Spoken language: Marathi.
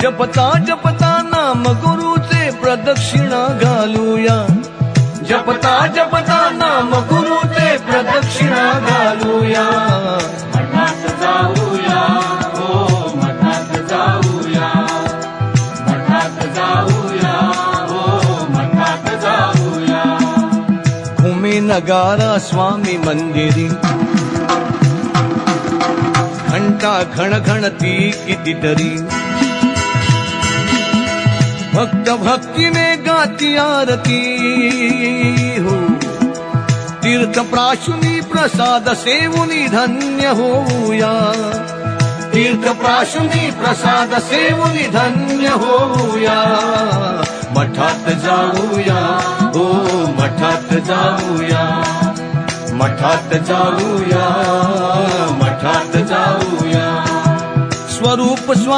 जपता जपता नाम गुरुचे प्रदक्षिणा घालूया, जपता जपता नाम गुरुचे प्रदक्षिणा घालूया. मठात जाऊया, हो मठात जाऊया, मठात जाऊया, हो मठात जाऊया. घुमे नगारा स्वामी मंदिरी, घंटा घण घणती कितीतरी. भक्त भक्तीने गाती आरती हो, तीर्थ प्राशुनी प्रसाद सेवुनी धन्य होऊया, तीर्थ प्राशुनी प्रसाद सेवुनी धन्य होऊया. मठात जाऊया, हो मठात जाऊया, मठात जाऊया, मठात जाऊया. स्वरूप